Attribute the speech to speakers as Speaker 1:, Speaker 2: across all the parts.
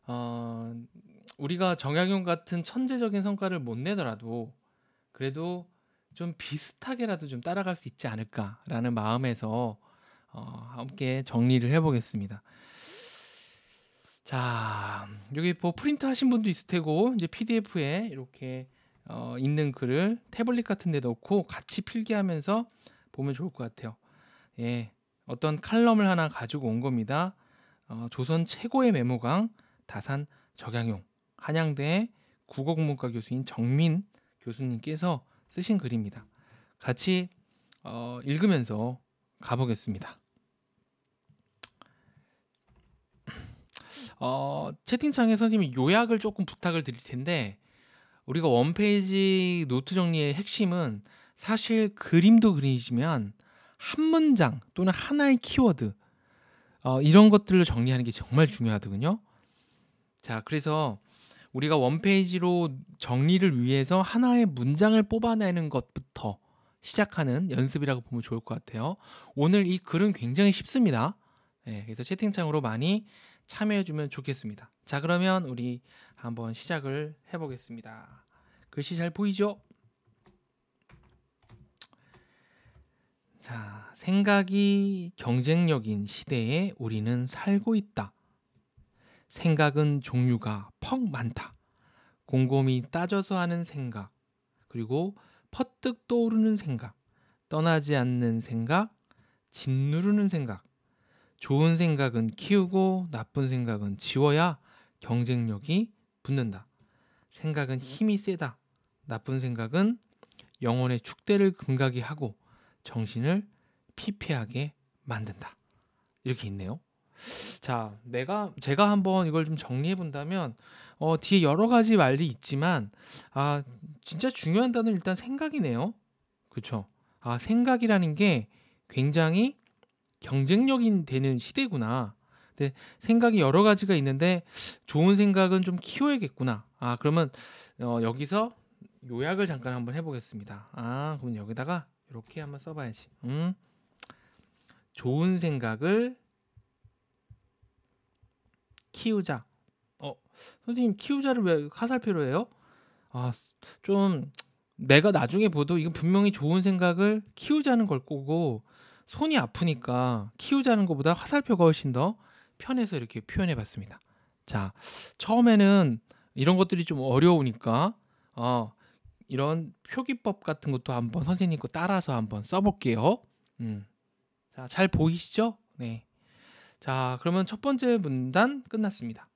Speaker 1: 어, 우리가 정약용 같은 천재적인 성과를 못 내더라도 그래도 좀 비슷하게라도 좀 따라갈 수 있지 않을까라는 마음에서 함께 정리를 해보겠습니다. 자, 여기 뭐 프린트 하신 분도 있을 테고 이제 PDF에 이렇게 있는 글을 태블릿 같은 데 넣고 같이 필기하면서 보면 좋을 것 같아요. 예, 어떤 칼럼을 하나 가지고 온 겁니다. 조선 최고의 메모강 다산 적양용 한양대 국어국문과 교수인 정민 교수님께서 쓰신 글입니다. 같이 읽으면서 가보겠습니다. 채팅창에 선생님이 요약을 조금 부탁을 드릴 텐데 우리가 원페이지 노트 정리의 핵심은 사실 그림도 그리시면 한 문장 또는 하나의 키워드 이런 것들을 정리하는 게 정말 중요하거든요. 자, 그래서 우리가 원페이지로 정리를 위해서 하나의 문장을 뽑아내는 것부터 시작하는 연습이라고 보면 좋을 것 같아요. 오늘 이 글은 굉장히 쉽습니다. 네, 그래서 채팅창으로 많이 참여해주면 좋겠습니다. 자, 그러면 우리 한번 시작을 해보겠습니다. 글씨 잘 보이죠? 자, 생각이 경쟁력인 시대에 우리는 살고 있다. 생각은 종류가 퍽 많다. 곰곰이 따져서 하는 생각, 그리고 퍼뜩 떠오르는 생각, 떠나지 않는 생각, 짓누르는 생각. 좋은 생각은 키우고 나쁜 생각은 지워야 경쟁력이 붙는다. 생각은 힘이 세다. 나쁜 생각은 영혼의 축대를 금가게 하고 정신을 피폐하게 만든다. 이렇게 있네요. 자, 제가 한번 이걸 좀 정리해 본다면 뒤에 여러 가지 말이 있지만 진짜 중요한 단어는 일단 생각이네요. 그렇죠? 생각이라는 게 굉장히 경쟁력이 되는 시대구나. 근데 생각이 여러 가지가 있는데 좋은 생각은 좀 키워야겠구나. 그러면 여기서 요약을 잠깐 한번 해보겠습니다. 그럼 여기다가 이렇게 한번 써봐야지. 좋은 생각을 키우자. 선생님 키우자를 왜 화살표로 해요? 좀 내가 나중에 봐도 이건 분명히 좋은 생각을 키우자는 걸 거고 손이 아프니까 키우자는 것보다 화살표가 훨씬 더 편해서 이렇게 표현해 봤습니다. 자, 처음에는 이런 것들이 좀 어려우니까 이런 표기법 같은 것도 한번 선생님 거 따라서 한번 써볼게요. 자, 잘 보이시죠? 네. 자, 그러면 첫 번째 문단 끝났습니다.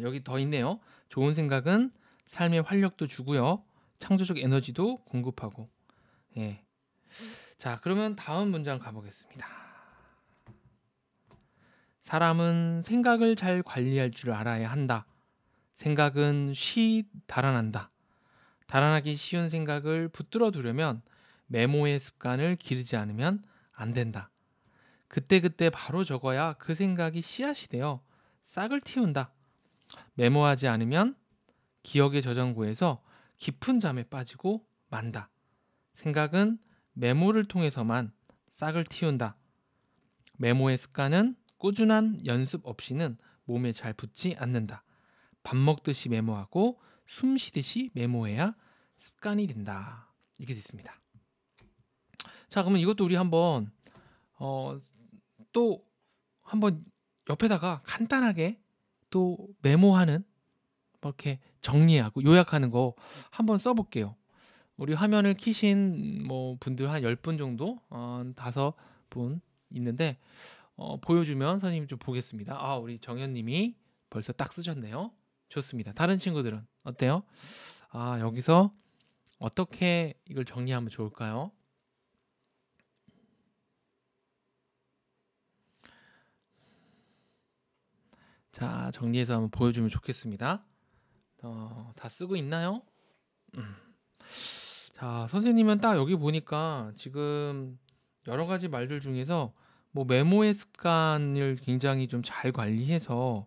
Speaker 1: 여기 더 있네요. 좋은 생각은 삶의 활력도 주고요. 창조적 에너지도 공급하고. 예. 자, 그러면 다음 문장 가보겠습니다. 사람은 생각을 잘 관리할 줄 알아야 한다. 생각은 달아난다. 달아나기 쉬운 생각을 붙들어 두려면 메모의 습관을 기르지 않으면 안 된다. 그때그때 바로 적어야 그 생각이 씨앗이 되어 싹을 틔운다. 메모하지 않으면 기억의 저장고에서 깊은 잠에 빠지고 만다. 생각은 메모를 통해서만 싹을 틔운다. 메모의 습관은 꾸준한 연습 없이는 몸에 잘 붙지 않는다. 밥 먹듯이 메모하고 숨 쉬듯이 메모해야 습관이 된다. 이렇게 됐습니다. 자, 그러면 이것도 우리 한번 또 한번 옆에다가 간단하게 또 메모하는 뭐 이렇게 정리하고 요약하는 거 한번 써볼게요. 우리 화면을 키신 뭐 분들 한 10분 정도, 5분 있는데 보여주면 선생님 좀 보겠습니다. 우리 정현님이 벌써 딱 쓰셨네요. 좋습니다. 다른 친구들은 어때요? 여기서 어떻게 이걸 정리하면 좋을까요? 자, 정리해서 한번 보여주면 좋겠습니다. 다 쓰고 있나요? 자, 선생님은 딱 여기 보니까 지금 여러 가지 말들 중에서 뭐 메모의 습관을 굉장히 좀 잘 관리해서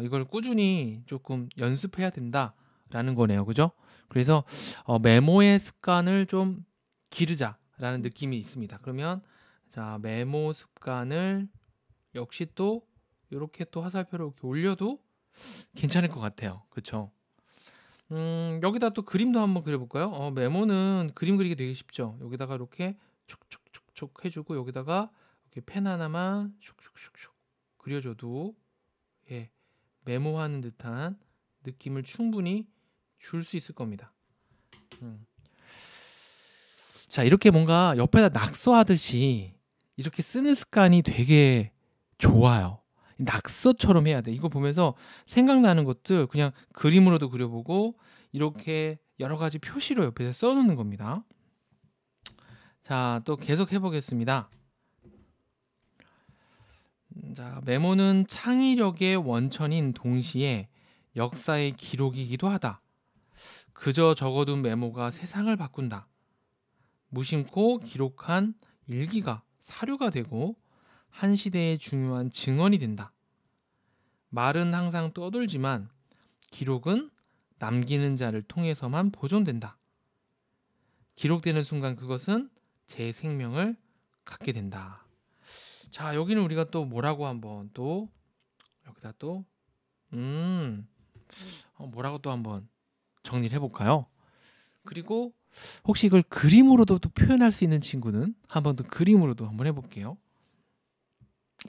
Speaker 1: 이걸 꾸준히 조금 연습해야 된다라는 거네요. 그죠? 그래서 메모의 습관을 좀 기르자라는 느낌이 있습니다. 그러면 자, 메모 습관을 역시 또 이렇게 또 화살표를 이렇게 올려도 괜찮을 것 같아요. 그쵸? 여기다 또 그림도 한번 그려볼까요? 메모는 그림 그리기 되게 쉽죠. 여기다가 이렇게 촉촉촉촉 해주고 여기다가 이렇게 펜 하나만 슉슉슉슉 그려줘도 예, 메모하는 듯한 느낌을 충분히 줄 수 있을 겁니다. 자, 이렇게 뭔가 옆에다 낙서하듯이 이렇게 쓰는 습관이 되게 좋아요. 낙서처럼 해야 돼. 이거 보면서 생각나는 것들 그냥 그림으로도 그려보고 이렇게 여러 가지 표시로 옆에다 써놓는 겁니다. 자, 또 계속 해보겠습니다. 자, 메모는 창의력의 원천인 동시에 역사의 기록이기도 하다. 그저 적어둔 메모가 세상을 바꾼다. 무심코 기록한 일기가 사료가 되고 한 시대의 중요한 증언이 된다. 말은 항상 떠돌지만 기록은 남기는 자를 통해서만 보존된다. 기록되는 순간 그것은 제 생명을 갖게 된다. 자, 여기는 우리가 또 뭐라고 한번 또 여기다 또 뭐라고 또 한번 정리를 해볼까요? 그리고 혹시 이걸 그림으로도 또 표현할 수 있는 친구는 한번 또 그림으로도 한번 해볼게요.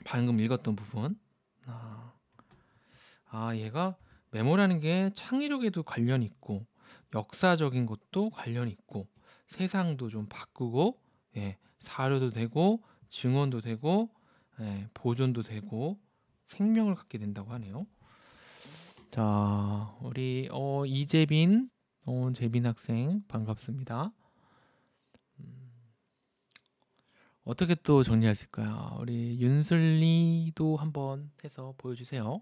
Speaker 1: 방금 읽었던 부분. 얘가 메모라는 게 창의력에도 관련이 있고 역사적인 것도 관련이 있고 세상도 좀 바꾸고 사료도 되고 증언도 되고 보존도 되고 생명을 갖게 된다고 하네요. 자, 우리 이재빈 재빈 학생 반갑습니다. 어떻게 또 정리할 수 있을까요? 우리 윤슬리도 한번 해서 보여주세요.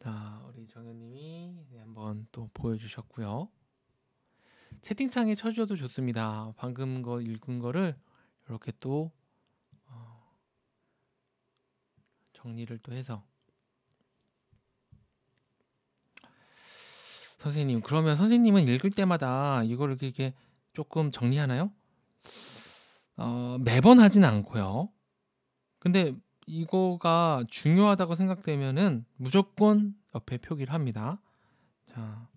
Speaker 1: 자, 우리 정현님이 한번 또 보여주셨고요. 채팅창에 쳐주셔도 좋습니다. 방금 거 읽은 거를 이렇게 또 정리를 또 해서. 선생님, 그러면 선생님은 읽을 때마다 이거를 이렇게 조금 정리하나요? 매번 하진 않고요. 근데 이거가 중요하다고 생각되면은 무조건 옆에 표기를 합니다. 자,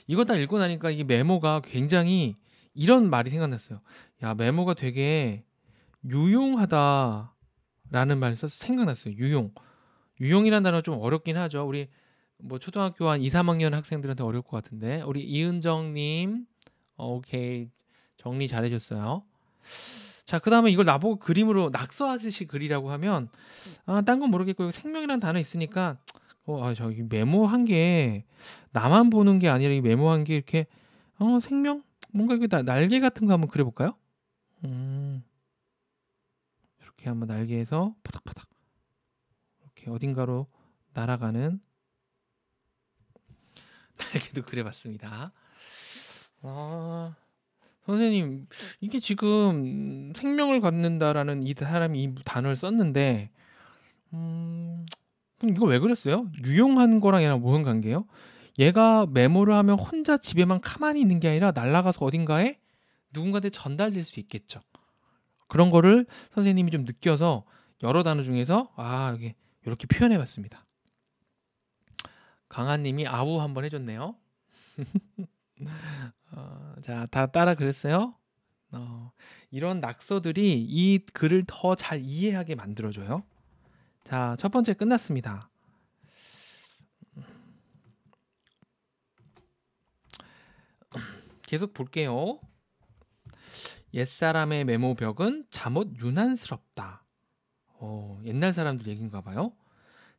Speaker 1: 이거 다 읽고 나니까 이 메모가 굉장히 이런 말이 생각났어요. 야, 메모가 되게 유용하다라는 말이 써서 생각났어요. 유용이라는 단어 좀 어렵긴 하죠. 우리 뭐 초등학교 한 2, 3학년 학생들한테 어려울 것 같은데 우리 이은정님 오케이 정리 잘해줬어요. 자, 그 다음에 이걸 나보고 그림으로 낙서하듯이 그리라고 하면 딴 건 모르겠고 생명이라는 단어 있으니까 저기 메모한 게 나만 보는 게 아니라 이 메모한 게 이렇게 생명? 뭔가 이게 날개 같은 거 한번 그려볼까요? 이렇게 한번 날개에서 파닥파닥 이렇게 어딘가로 날아가는 날개도 그려봤습니다. 선생님, 이게 지금 생명을 갖는다라는 이 사람이 이 단어를 썼는데, 그럼 이걸 왜 그랬어요? 유용한 거랑 얘랑 무슨 관계예요? 얘가 메모를 하면 혼자 집에만 가만히 있는 게 아니라 날아가서 어딘가에 누군가한테 전달될 수 있겠죠. 그런 거를 선생님이 좀 느껴서 여러 단어 중에서 이게 이렇게 표현해봤습니다. 강한님이 아우 한번 해줬네요. 자, 다 따라 그랬어요? 이런 낙서들이 이 글을 더 잘 이해하게 만들어줘요. 자, 첫 번째 끝났습니다. 계속 볼게요. 옛사람의 메모벽은 잠옷 유난스럽다. 옛날 사람들 얘기인가 봐요.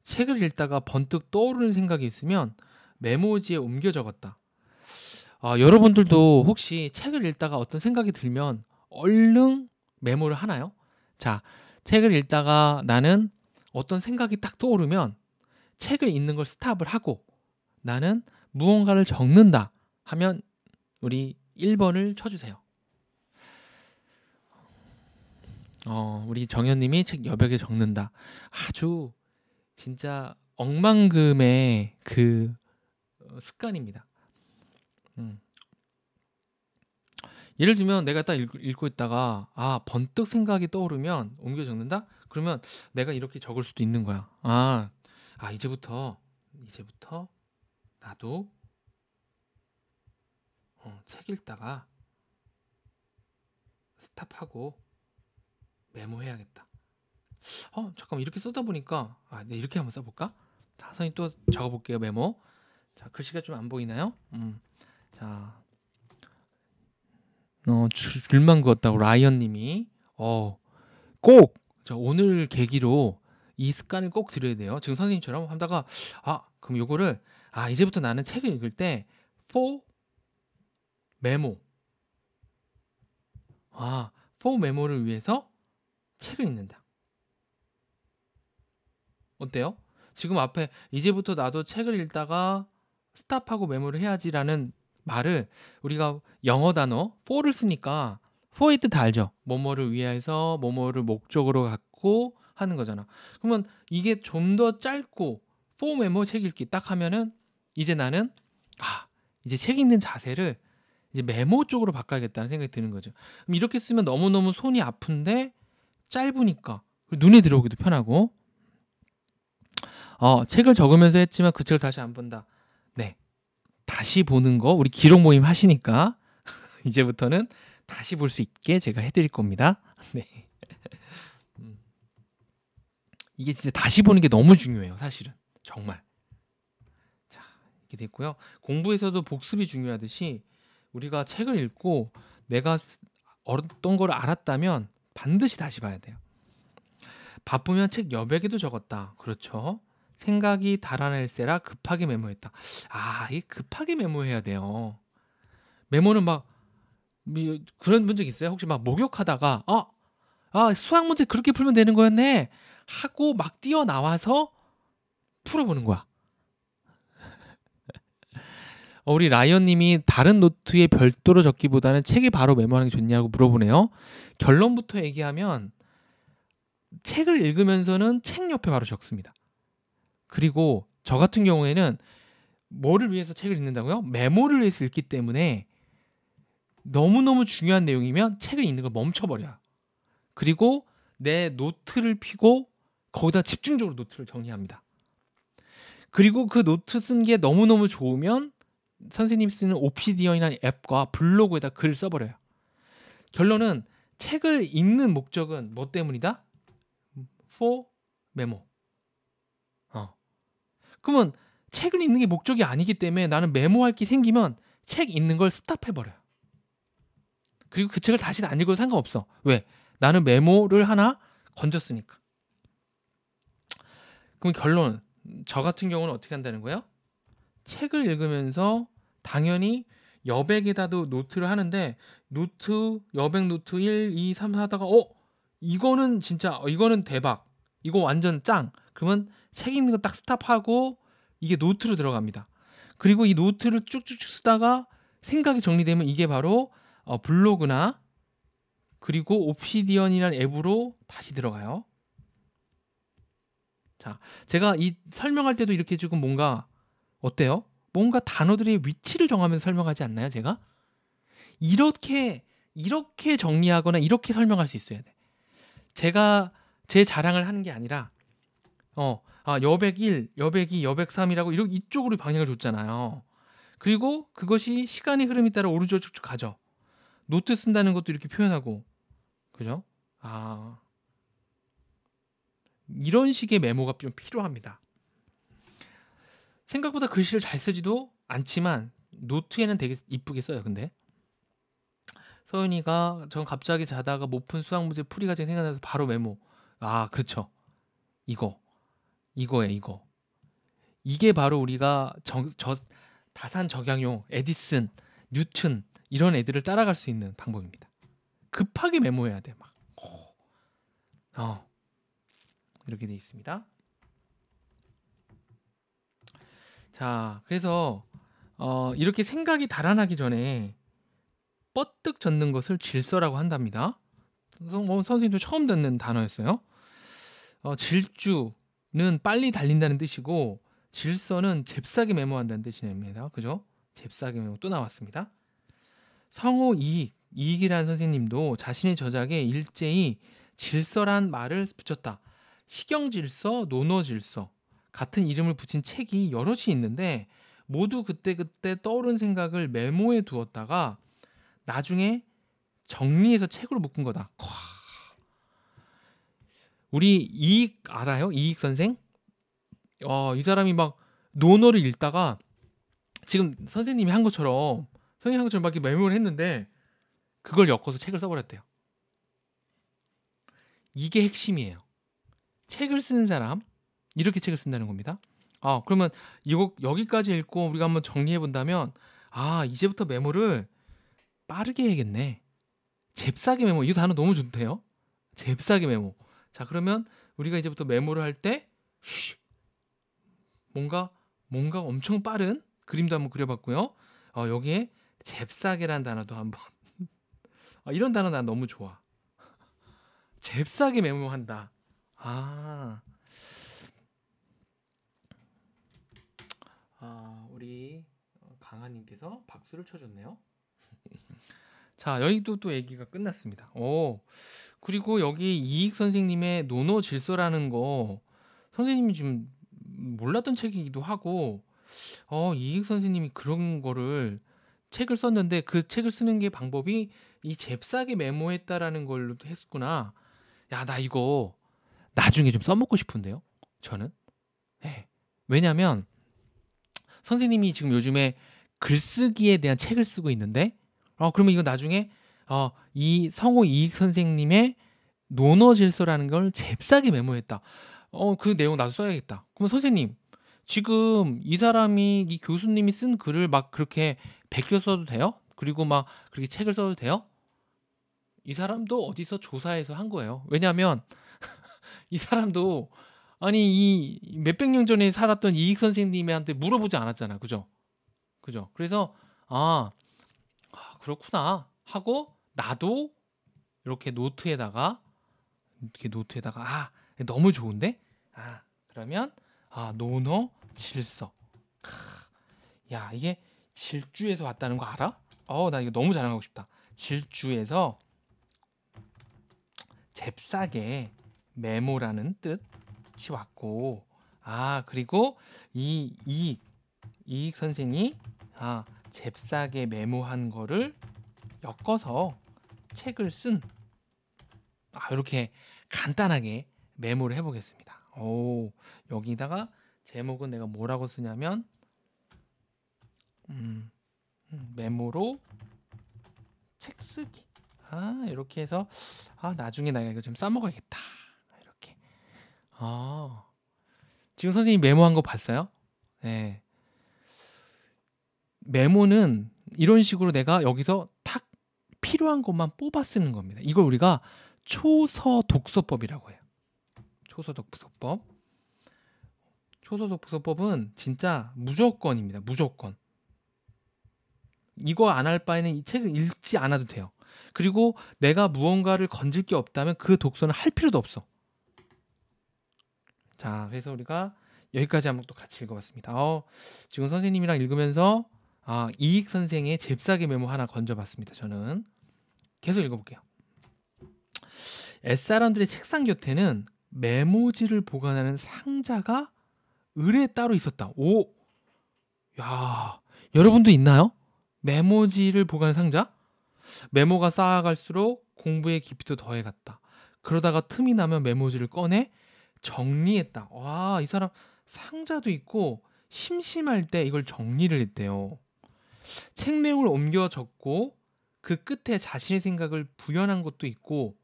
Speaker 1: 책을 읽다가 번뜩 떠오르는 생각이 있으면 메모지에 옮겨 적었다. 여러분들도 혹시 책을 읽다가 어떤 생각이 들면 얼른 메모를 하나요? 자, 책을 읽다가 나는 어떤 생각이 딱 떠오르면 책을 읽는 걸 스탑을 하고 나는 무언가를 적는다 하면 우리 1번을 쳐주세요. 우리 정현님이 책 여백에 적는다. 아주 진짜 억만금의 그 습관입니다. 예를 들면 내가 딱 읽고 있다가 번뜩 생각이 떠오르면 옮겨 적는다? 그러면 내가 이렇게 적을 수도 있는 거야. 이제부터 나도 책 읽다가 스탑하고 메모해야겠다. 잠깐만 이렇게 쓰다 보니까 네, 이렇게 한번 써볼까? 자, 선생님 또 적어볼게요. 메모. 자, 글씨가 좀 안 보이나요? 자, 줄만 그었다고 라이언님이 꼭 오늘 계기로 이 습관을 꼭 들여야 돼요. 지금 선생님처럼 하다가 그럼 요거를 이제부터 나는 책을 읽을 때 for 메모 for 메모를 위해서 책을 읽는다. 어때요? 지금 앞에 이제부터 나도 책을 읽다가 스탑하고 메모를 해야지라는 말을 우리가 영어 단어 for를 쓰니까 for의 뜻 다 알죠? 뭐뭐를 위해서 뭐뭐를 목적으로 갖고 하는 거잖아. 그러면 이게 좀 더 짧고 for 메모 책 읽기 딱 하면은 이제 나는 이제 책 읽는 자세를 이제 메모 쪽으로 바꿔야겠다는 생각이 드는 거죠. 그럼 이렇게 쓰면 너무너무 손이 아픈데 짧으니까 눈에 들어오기도 편하고 책을 적으면서 했지만 그 책을 다시 안 본다. 네. 다시 보는 거 우리 기록 모임 하시니까 이제부터는 다시 볼 수 있게 제가 해드릴 겁니다. 네. 이게 진짜 다시 보는 게 너무 중요해요. 사실은 정말. 자, 이렇게 됐고요. 공부에서도 복습이 중요하듯이 우리가 책을 읽고 내가 어떤 걸 알았다면 반드시 다시 봐야 돼요. 바쁘면 책 여백에도 적었다. 그렇죠. 생각이 달아날세라 급하게 메모했다. 이 급하게 메모해야 돼요. 메모는 막 그런 분 적 있어요? 혹시 막 목욕하다가 수학 문제 그렇게 풀면 되는 거였네 하고 막 뛰어나와서 풀어보는 거야. 우리 라이언님이 다른 노트에 별도로 적기보다는 책에 바로 메모하는 게 좋냐고 물어보네요. 결론부터 얘기하면 책을 읽으면서는 책 옆에 바로 적습니다. 그리고 저 같은 경우에는 뭐를 위해서 책을 읽는다고요? 메모를 위해서 읽기 때문에 너무너무 중요한 내용이면 책을 읽는 걸 멈춰버려요. 그리고 내 노트를 펴고 거기다 집중적으로 노트를 정리합니다. 그리고 그 노트 쓴 게 너무너무 좋으면 선생님이 쓰는 오피디언이라는 앱과 블로그에다 글을 써버려요. 결론은 책을 읽는 목적은 뭐 때문이다? for 메모. 그러면 책을 읽는 게 목적이 아니기 때문에 나는 메모할 게 생기면 책 읽는 걸 스탑해버려요. 그리고 그 책을 다시 안 읽어도 상관없어. 왜? 나는 메모를 하나 건졌으니까. 그럼 결론, 저 같은 경우는 어떻게 한다는 거예요? 책을 읽으면서 당연히 여백에다도 노트를 하는데 여백 노트 1, 2, 3, 4 하다가 이거는 진짜 이거는 대박. 이거 완전 짱. 그러면 책 읽는 거 딱 스탑하고 이게 노트로 들어갑니다. 그리고 이 노트를 쭉쭉쭉 쓰다가 생각이 정리되면 이게 바로 블로그나 그리고 옵시디언이라는 앱으로 다시 들어가요. 자, 제가 이 설명할 때도 이렇게 조금 뭔가 어때요? 뭔가 단어들의 위치를 정하면서 설명하지 않나요, 제가? 이렇게 정리하거나 이렇게 설명할 수 있어야 돼. 제가 제 자랑을 하는 게 아니라 여백 1, 여백 2, 여백 3이라고 이쪽으로 방향을 줬잖아요. 그리고 그것이 시간의 흐름에 따라 오른쪽으로 쭉쭉 가죠. 노트 쓴다는 것도 이렇게 표현하고 그죠? 이런 식의 메모가 좀 필요합니다. 생각보다 글씨를 잘 쓰지도 않지만 노트에는 되게 이쁘게 써요. 근데 서윤이가 전 갑자기 자다가 못 푼 수학 문제 풀이 과정이 생각나서 바로 메모. 그렇죠. 이거예요. 이거. 이게 바로 우리가 다산 적양용 에디슨, 뉴튼 이런 애들을 따라갈 수 있는 방법입니다. 급하게 메모해야 돼. 막. 이렇게 돼 있습니다. 자, 그래서 이렇게 생각이 달아나기 전에 뻗뜩 젖는 것을 질서라고 한답니다. 선생님도 처음 듣는 단어였어요. 질주는 빨리 달린다는 뜻이고 질서는 잽싸게 메모한다는 뜻입니다. 그죠? 잽싸게 메모 또 나왔습니다. 성호 이익 이익이라는 선생님도 자신의 저작에 일제히 질서란 말을 붙였다. 식경질서, 논어질서 같은 이름을 붙인 책이 여럿이 있는데 모두 그때그때 떠오른 생각을 메모해 두었다가 나중에 정리해서 책으로 묶은 거다. 우리 이익 알아요? 이익 선생? 이 사람이 막 논어를 읽다가 지금 선생님이 한 것처럼 막 이렇게 메모를 했는데 그걸 엮어서 책을 써버렸대요. 이게 핵심이에요. 책을 쓰는 사람 이렇게 책을 쓴다는 겁니다. 그러면 이거 여기까지 읽고 우리가 한번 정리해 본다면 이제부터 메모를 빠르게 해야겠네. 잽싸게 메모. 이 단어 너무 좋대요. 잽싸게 메모. 자, 그러면 우리가 이제부터 메모를 할 때 뭔가 엄청 빠른 그림도 한번 그려봤고요. 여기에 잽싸게란 단어도 한번 이런 단어 난 너무 좋아. 잽싸게 메모한다. 우리 강하님께서 박수를 쳐줬네요. 자, 여기도 또 얘기가 끝났습니다. 그리고 여기 이익 선생님의 논어 질서라는 거 선생님이 좀 몰랐던 책이기도 하고 이익 선생님이 그런 거를 책을 썼는데 그 책을 쓰는 게 방법이 이 잽싸게 메모했다라는 걸로 했구나. 야, 나 이거 나중에 좀 써먹고 싶은데요. 저는. 네. 왜냐면 선생님이 지금 요즘에 글쓰기에 대한 책을 쓰고 있는데 그러면 이거 나중에 이 성호 이익 선생님의 논어 질서라는 걸 잽싸게 메모했다. 그 내용 나도 써야겠다. 그럼 선생님 지금 이 사람이 이 교수님이 쓴 글을 막 그렇게 베껴 써도 돼요? 그리고 막 그렇게 책을 써도 돼요? 이 사람도 어디서 조사해서 한 거예요. 왜냐하면 이 사람도 아니 이 몇백 년 전에 살았던 이익 선생님한테 물어보지 않았잖아. 그죠? 그래서 그렇구나 하고 나도 이렇게 노트에다가 너무 좋은데? 그러면 논어 질서. 야, 이게 질주에서 왔다는 거 알아? 나 이거 너무 자랑하고 싶다. 질주에서 잽싸게 메모라는 뜻이 왔고 그리고 이 이익 선생이 잽싸게 메모한 거를 엮어서 책을 쓴 이렇게 간단하게 메모를 해보겠습니다. 여기다가 제목은 내가 뭐라고 쓰냐면 메모로 책 쓰기. 이렇게 해서 나중에 내가 이거 좀 써먹어야겠다. 이렇게. 지금 선생님 메모한 거 봤어요? 네. 메모는 이런 식으로 내가 여기서 탁 필요한 것만 뽑아 쓰는 겁니다. 이걸 우리가 초서 독서법이라고 해요. 초서 독서법. 초서 독서법은 진짜 무조건입니다. 무조건. 이거 안 할 바에는 이 책을 읽지 않아도 돼요. 그리고 내가 무언가를 건질 게 없다면 그 독서는 할 필요도 없어. 자, 그래서 우리가 여기까지 한번 또 같이 읽어봤습니다. 지금 선생님이랑 읽으면서 이익 선생의 잽싸게 메모 하나 건져봤습니다. 저는 계속 읽어볼게요. 옛사람들의 책상 곁에는 메모지를 보관하는 상자가 을에 따로 있었다. 야, 여러분도 있나요? 메모지를 보관하는 상자? 메모가 쌓아갈수록 공부의 깊이도 더해갔다. 그러다가 틈이 나면 메모지를 꺼내 정리했다. 이 사람 상자도 있고 심심할 때 이걸 정리를 했대요. 책 내용을 옮겨 적고 그 끝에 자신의 생각을 부연한 것도 있고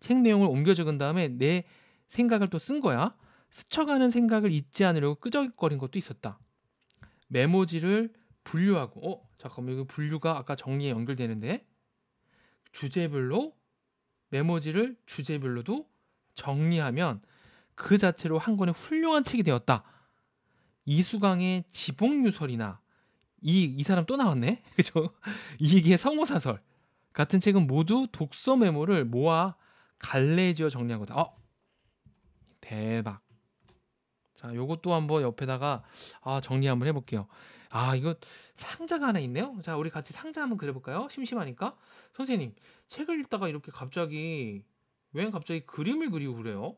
Speaker 1: 책 내용을 옮겨 적은 다음에 내 생각을 또 쓴 거야. 스쳐가는 생각을 잊지 않으려고 끄적거린 것도 있었다. 메모지를 분류하고 잠깐만, 여기 분류가 아까 정리에 연결되는데 주제별로 메모지를 주제별로도 정리하면 그 자체로 한 권의 훌륭한 책이 되었다. 이수강의 지복유설이나 이 사람 또 나왔네. 그죠? 이익의 성호사설 같은 책은 모두 독서 메모를 모아 갈래지어 정리한 거다. 대박. 자, 요것도 한번 옆에다가 정리 한번 해볼게요. 이거 상자가 하나 있네요. 자, 우리 같이 상자 한번 그려볼까요? 심심하니까. 선생님, 책을 읽다가 이렇게 갑자기 왜 갑자기 그림을 그리고 그래요?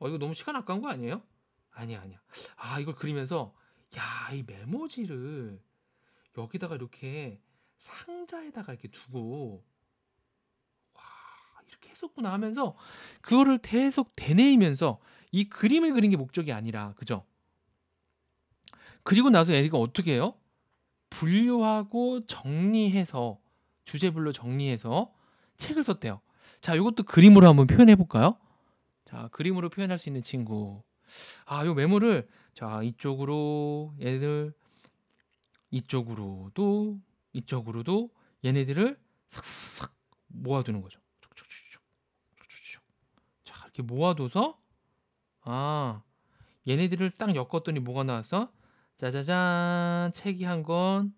Speaker 1: 이거 너무 시간 아까운 거 아니에요? 아니야, 아니야. 이걸 그리면서 야, 이 메모지를 여기다가 이렇게 상자에다가 이렇게 두고 와, 이렇게 했었구나 하면서 그거를 계속 되뇌이면서 이 그림을 그린 게 목적이 아니라, 그죠? 그리고 나서 애가 어떻게 해요? 분류하고 정리해서 주제별로 정리해서 책을 썼대요. 자, 이것도 그림으로 한번 표현해 볼까요? 자, 그림으로 표현할 수 있는 친구. 요 메모를 자, 이쪽으로 얘들 이쪽으로도 얘네들을 싹싹싹 모아두는 거죠. 자, 이렇게 모아둬서 얘네들을 딱 엮었더니 뭐가 나왔어? 짜자잔, 책이 한 권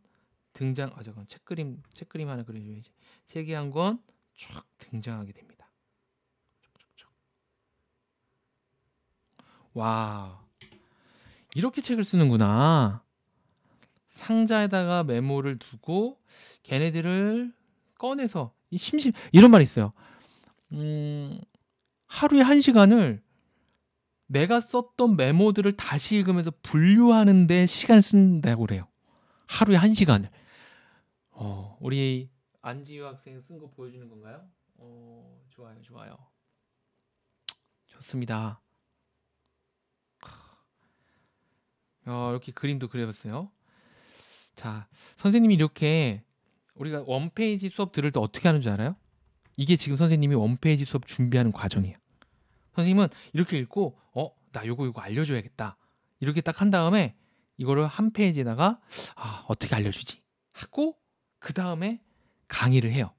Speaker 1: 등장. 잠깐, 책그림 하나 그려줘야지. 책이 한 권 쫙 등장하게 됩니다. 와, 이렇게 책을 쓰는구나. 상자에다가 메모를 두고 걔네들을 꺼내서 이런 말이 있어요. 하루에 1시간을 내가 썼던 메모들을 다시 읽으면서 분류하는 데 시간을 쓴다고 그래요. 하루에 1시간을. 우리 안지유 학생 쓴 거 보여주는 건가요? 좋아요. 좋습니다. 이렇게 그림도 그려봤어요. 자, 선생님이 이렇게 우리가 원페이지 수업 들을 때 어떻게 하는 줄 알아요? 이게 지금 선생님이 원페이지 수업 준비하는 과정이에요. 선생님은 이렇게 읽고 나 요거 알려줘야겠다. 이렇게 딱 한 다음에 이거를 한 페이지에다가 어떻게 알려주지? 하고 그 다음에 강의를 해요.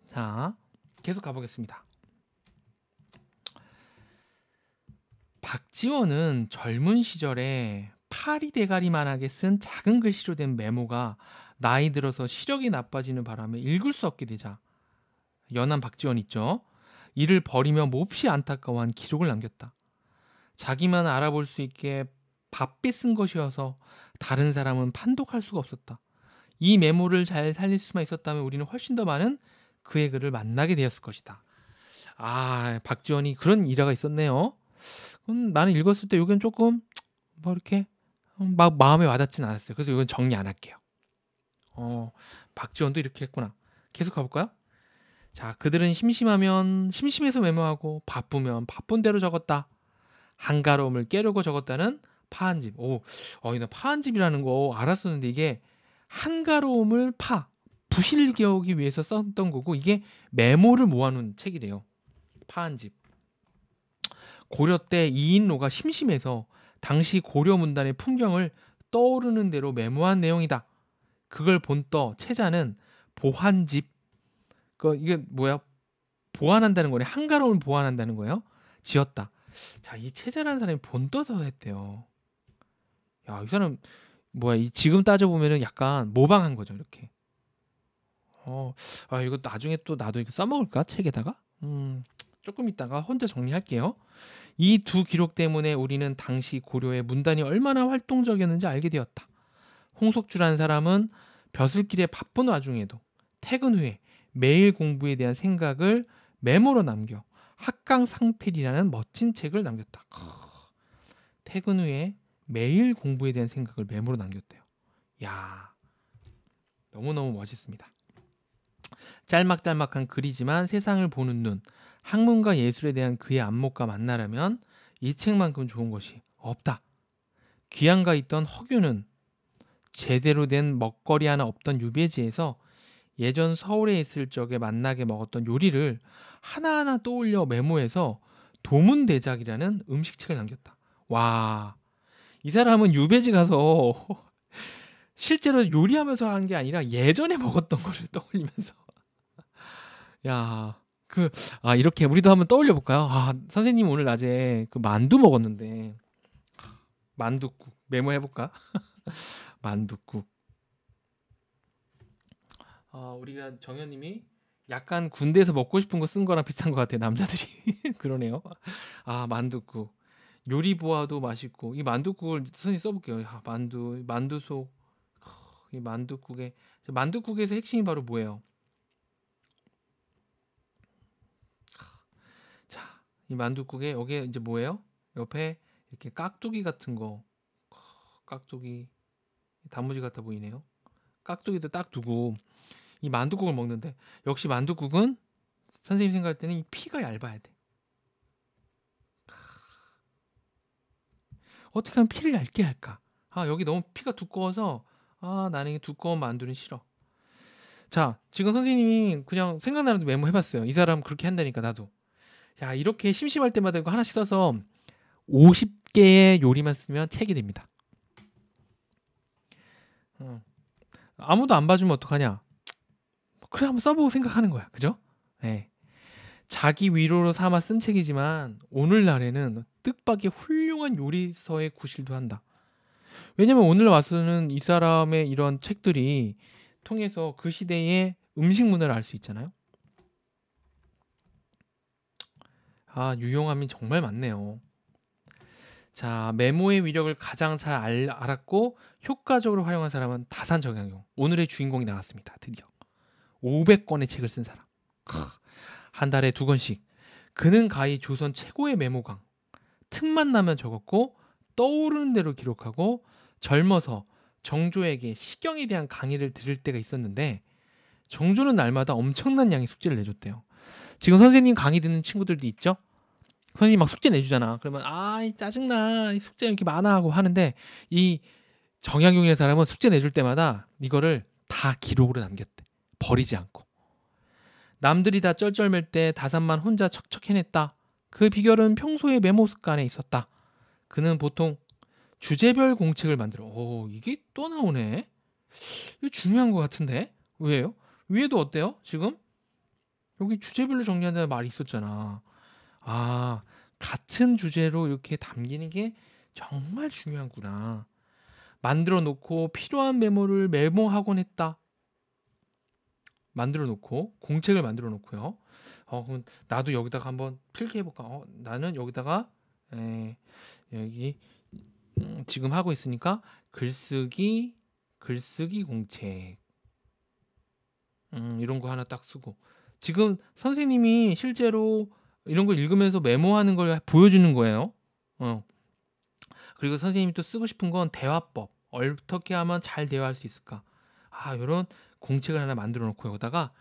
Speaker 1: 자, 계속 가보겠습니다. 박지원은 젊은 시절에 파리 대가리만하게 쓴 작은 글씨로 된 메모가 나이 들어서 시력이 나빠지는 바람에 읽을 수 없게 되자 연한 박지원 있죠. 이를 버리며 몹시 안타까워한 기록을 남겼다. 자기만 알아볼 수 있게 바삐 쓴 것이어서 다른 사람은 판독할 수가 없었다. 이 메모를 잘 살릴 수만 있었다면 우리는 훨씬 더 많은 그의 글을 만나게 되었을 것이다. 박지원이 그런 일화가 있었네요. 나는 읽었을 때 이건 조금 이렇게 막 마음에 와닿진 않았어요. 그래서 이건 정리 안 할게요. 박지원도 이렇게 했구나. 계속 가볼까요? 자, 그들은 심심하면 심심해서 메모하고 바쁘면 바쁜 대로 적었다. 한가로움을 깨려고 적었다는 파한집. 나 파한집이라는 거 알았었는데 이게 한가로움을 부실겨우기 위해서 썼던 거고 이게 메모를 모아놓은 책이래요. 파한집. 고려 때 이인로가 심심해서 당시 고려 문단의 풍경을 떠오르는 대로 메모한 내용이다. 그걸 본떠 채자는 보한집. 이게 뭐야? 보완한다는 거네. 한가로움을 보완한다는 거예요. 지었다. 자, 이 채자라는 사람이 본떠서 했대요. 야, 이 사람 지금 따져보면은 약간 모방한 거죠, 이렇게. 이거 나중에 또 나도 이거 써먹을까? 책에다가? 조금 있다가 혼자 정리할게요. 이 두 기록 때문에 우리는 당시 고려의 문단이 얼마나 활동적이었는지 알게 되었다. 홍석주라는 사람은 벼슬길에 바쁜 와중에도 퇴근 후에 매일 공부에 대한 생각을 메모로 남겨 학강상필이라는 멋진 책을 남겼다. 퇴근 후에 매일 공부에 대한 생각을 메모로 남겼대요. 야, 너무너무 멋있습니다. 짤막짤막한 글이지만 세상을 보는 눈, 학문과 예술에 대한 그의 안목과 만나려면 이 책만큼 좋은 것이 없다. 귀양가 있던 허규는 제대로 된 먹거리 하나 없던 유배지에서 예전 서울에 있을 적에 만나게 먹었던 요리를 하나하나 떠올려 메모해서 도문대작이라는 음식책을 남겼다. 와, 이 사람은 유배지 가서 실제로 요리하면서 한 게 아니라 예전에 먹었던 거를 떠올리면서 야, 이렇게 우리도 한번 떠올려 볼까요? 선생님 오늘 낮에 그 만두 먹었는데 만두국 메모해 볼까? 만두국. 우리가 정현님이 약간 군대에서 먹고 싶은 거 쓴 거랑 비슷한 것 같아요. 남자들이 그러네요. 만두국. 요리보아도 맛있고 이 만둣국을 선생님 써볼게요. 만두속 이 만둣국에서 핵심이 바로 뭐예요? 자, 이 만둣국에 여기에 이제 뭐예요? 옆에 이렇게 깍두기 같은 거, 깍두기 단무지 같아 보이네요. 깍두기도 딱 두고 이 만둣국을 먹는데 역시 만둣국은 선생님 생각할 때는 이 피가 얇아야 돼. 어떻게 하면 피를 얇게 할까? 아, 여기 너무 피가 두꺼워서 나는 이 두꺼운 만두는 싫어. 자, 지금 선생님이 그냥 생각나는 대로 메모해봤어요. 이 사람 그렇게 한다니까 나도. 야, 이렇게 심심할 때마다 이거 하나씩 써서 50개의 요리만 쓰면 책이 됩니다. 아무도 안 봐주면 어떡하냐? 그래, 한번 써보고 생각하는 거야. 그죠? 네. 자기 위로로 삼아 쓴 책이지만 오늘날에는 뜻밖의 훌륭한 요리서의 구실도 한다. 왜냐면 오늘 와서는 이 사람의 이런 책들이 통해서 그 시대의 음식 문화를 알 수 있잖아요. 유용함이 정말 많네요. 자, 메모의 위력을 가장 잘 알았고 효과적으로 활용한 사람은 다산 정약용. 오늘의 주인공이 나왔습니다. 드디어 500권의 책을 쓴 사람. 한 달에 2권씩. 그는 가히 조선 최고의 메모강. 틈만 나면 적었고 떠오르는 대로 기록하고 젊어서 정조에게 시경에 대한 강의를 들을 때가 있었는데 정조는 날마다 엄청난 양의 숙제를 내줬대요. 지금 선생님 강의 듣는 친구들도 있죠? 선생님 막 숙제 내주잖아. 그러면 짜증나, 이 숙제 이렇게 많아 하고 하는데 이 정약용이라는 사람은 숙제 내줄 때마다 이거를 다 기록으로 남겼대. 버리지 않고. 남들이 다 쩔쩔맬 때 다산만 혼자 척척 해냈다. 그 비결은 평소의 메모 습관에 있었다. 그는 보통 주제별 공책을 만들어. 이게 또 나오네. 이거 중요한 것 같은데? 왜요? 위에도 어때요? 지금? 여기 주제별로 정리한다는 말이 있었잖아. 같은 주제로 이렇게 담기는 게 정말 중요하구나. 만들어 놓고 필요한 메모를 메모하곤 했다. 만들어 놓고 공책을 만들어 놓고요. 그럼 나도 여기다가 한번 필기해 볼까? 나는 여기다가 여기 지금 하고 있으니까 글쓰기 공책 이런 거 하나 딱 쓰고 지금 선생님이 실제로 이런 거 읽으면서 메모하는 걸 보여주는 거예요. 그리고 선생님이 또 쓰고 싶은 건 대화법. 어떻게 하면 잘 대화할 수 있을까? 이런 공책을 하나 만들어 놓고 여기다가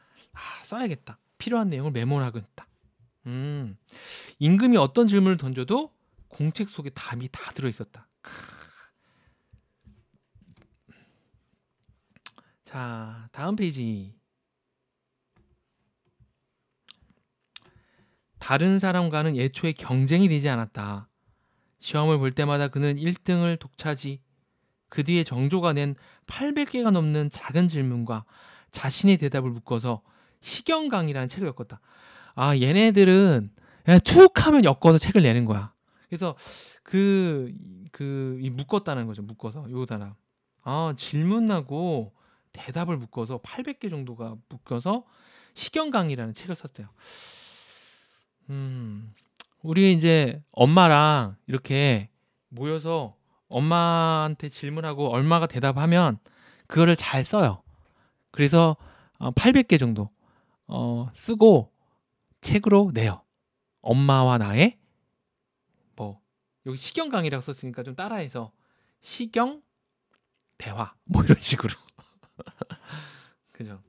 Speaker 1: 써야겠다. 필요한 내용을 메모하겠다. 임금이 어떤 질문을 던져도 공책 속에 답이 다 들어 있었다. 자, 다음 페이지. 다른 사람과는 애초에 경쟁이 되지 않았다. 시험을 볼 때마다 그는 1등을 독차지. 그 뒤에 정조가 낸 800개가 넘는 작은 질문과 자신의 대답을 묶어서 시경강이라는 책을 엮었다. 얘네들은 그냥 툭 하면 엮어서 책을 내는 거야. 그래서 이 묶었다는 거죠. 묶어서 요거다나. 질문하고 대답을 묶어서 800개 정도가 묶여서 시경강이라는 책을 썼대요. 우리 이제 엄마랑 이렇게 모여서 엄마한테 질문하고 엄마가 대답하면 그거를 잘 써요. 그래서 800개 정도 쓰고 책으로 내요. 엄마와 나의 여기 시경 강의라고 썼으니까 좀 따라해서 시경 대화 이런 식으로 그죠?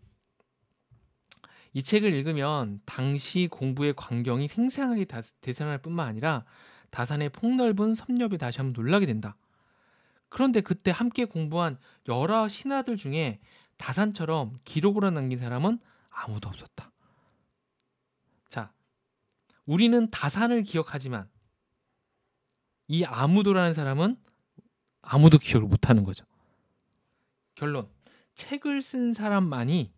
Speaker 1: 이 책을 읽으면 당시 공부의 광경이 생생하게 되살아날 뿐만 아니라 다산의 폭넓은 섭렵에 다시 한번 놀라게 된다. 그런데 그때 함께 공부한 여러 신하들 중에 다산처럼 기록으로 남긴 사람은 아무도 없었다. 자, 우리는 다산을 기억하지만 이 아무도라는 사람은 아무도 기억을 못하는 거죠. 결론, 책을 쓴 사람만이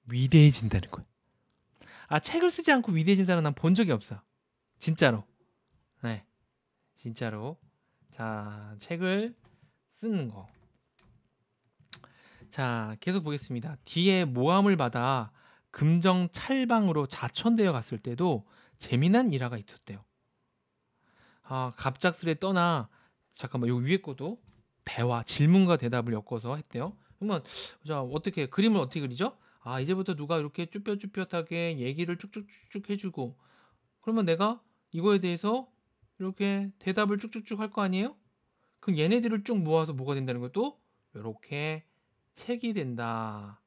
Speaker 1: 위대해진다는 거예요. 책을 쓰지 않고 위대해진 사람 난 본 적이 없어. 진짜로. 네, 진짜로. 자, 책을 쓰는 거. 자, 계속 보겠습니다. 뒤에 모함을 받아 금정 찰방으로 자천되어 갔을 때도 재미난 일화가 있었대요. 갑작스레 떠나 잠깐만 요 위에 것도 대화 질문과 대답을 엮어서 했대요. 그러면 자 어떻게 그림을 어떻게 그리죠? 이제부터 누가 이렇게 쭈뼛쭈뼛하게 얘기를 쭉쭉쭉 해주고 그러면 내가 이거에 대해서 이렇게 대답을 쭉쭉쭉 할 거 아니에요? 그럼 얘네들을 쭉 모아서 뭐가 된다는 것도 이렇게 책이 된다.